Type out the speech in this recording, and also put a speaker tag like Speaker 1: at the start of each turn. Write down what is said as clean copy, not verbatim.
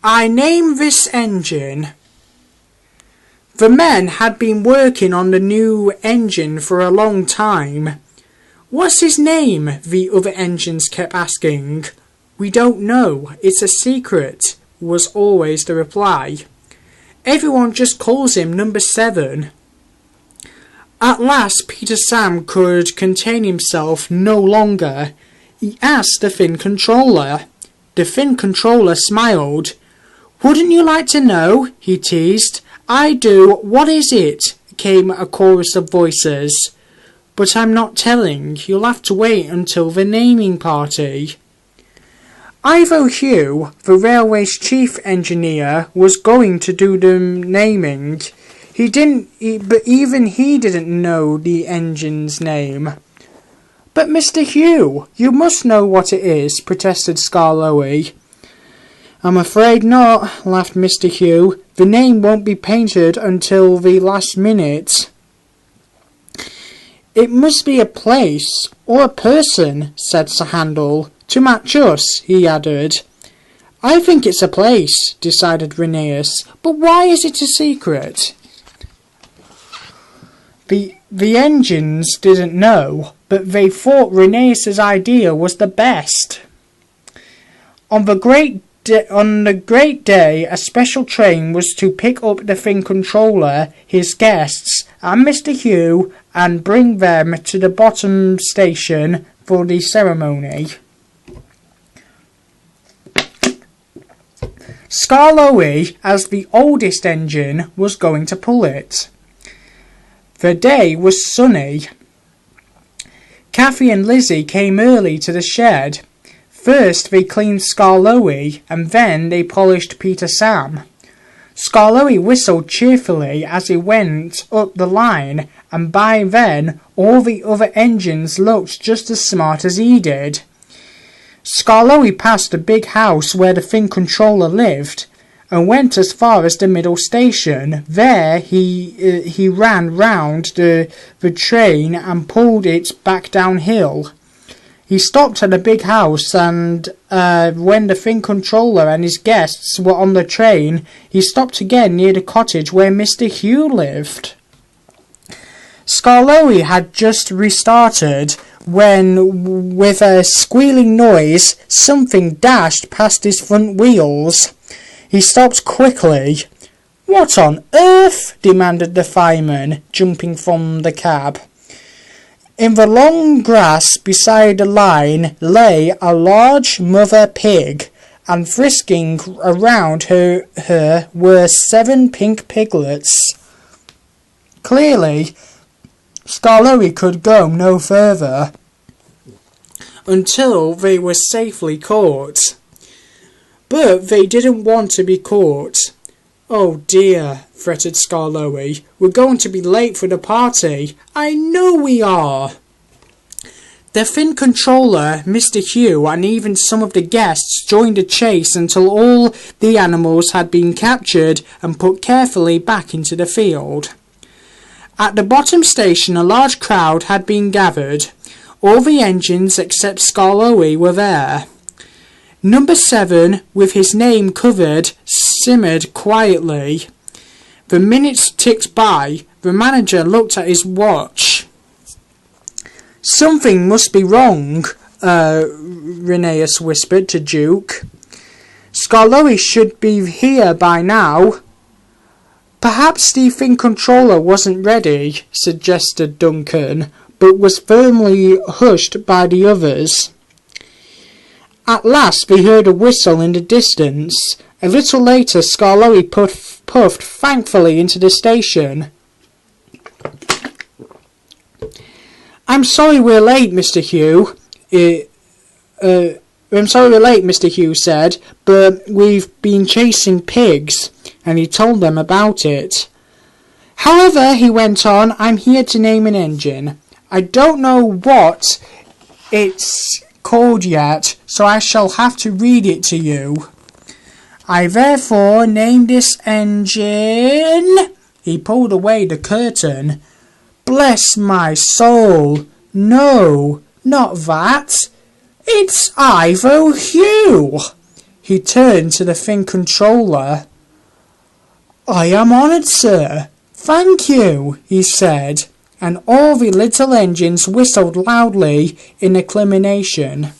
Speaker 1: I name this engine. The men had been working on the new engine for a long time. What's his name? The other engines kept asking. We don't know. It's a secret, was always the reply. Everyone just calls him Number 7. At last Peter Sam could contain himself no longer. He asked the Fin Controller. The Fin Controller smiled. Wouldn't you like to know? He teased. I do. What is it? Came a chorus of voices. But I'm not telling. You'll have to wait until the naming party. Ivo Hugh, the railway's chief engineer, was going to do the naming. But even he didn't know the engine's name. But Mr. Hugh, you must know what it is, protested Skarloey. I'm afraid not, laughed Mr. Hugh. The name won't be painted until the last minute. It must be a place, or a person, said Sir Handel. To match us, he added. I think it's a place, decided Rheneas. But why is it a secret? The engines didn't know, but they thought Rheneas's idea was the best. On the great day, a special train was to pick up the Fin Controller, his guests, and Mr. Hugh, and bring them to the bottom station for the ceremony. Skarloey, as the oldest engine, was going to pull it. The day was sunny. Kathy and Lizzie came early to the shed. First they cleaned Skarloey, and then they polished Peter Sam. Skarloey whistled cheerfully as he went up the line, and by then all the other engines looked just as smart as he did. Skarloey passed a big house where the Fin Controller lived, and went as far as the middle station. There he ran round the train and pulled it back downhill. He stopped at a big house, and when the Fin Controller and his guests were on the train, he stopped again near the cottage where Mr. Hugh lived. Skarloey had just restarted when, with a squealing noise, something dashed past his front wheels. He stopped quickly. What on earth? Demanded the fireman, jumping from the cab. In the long grass beside the line lay a large mother pig, and frisking around her were 7 pink piglets. Clearly, Skarloey could go no further until they were safely caught. But they didn't want to be caught. Oh dear, fretted Skarloey. We're going to be late for the party. I know we are. The Fin Controller, Mr. Hugh, and even some of the guests joined the chase until all the animals had been captured and put carefully back into the field. At the bottom station a large crowd had been gathered. All the engines except Skarloey were there. Number 7, with his name covered, simmered quietly. The minutes ticked by. The manager looked at his watch. Something must be wrong, Rheneas whispered to Duke. Skarloey should be here by now. Perhaps the Fin Controller wasn't ready, suggested Duncan, but was firmly hushed by the others. At last they heard a whistle in the distance. A little later Skarloey puffed thankfully into the station. I'm sorry we're late, Mr. Hugh. Mr. Hugh said, but we've been chasing pigs, and he told them about it. However, he went on, I'm here to name an engine. I don't know what it's called yet, so I shall have to read it to you. I therefore name this engine... He pulled away the curtain. Bless my soul! No, not that. It's Ivo Hugh! He turned to the Fin controller. "I am honoured, sir. Thank you," he said, and all the little engines whistled loudly in acclamation.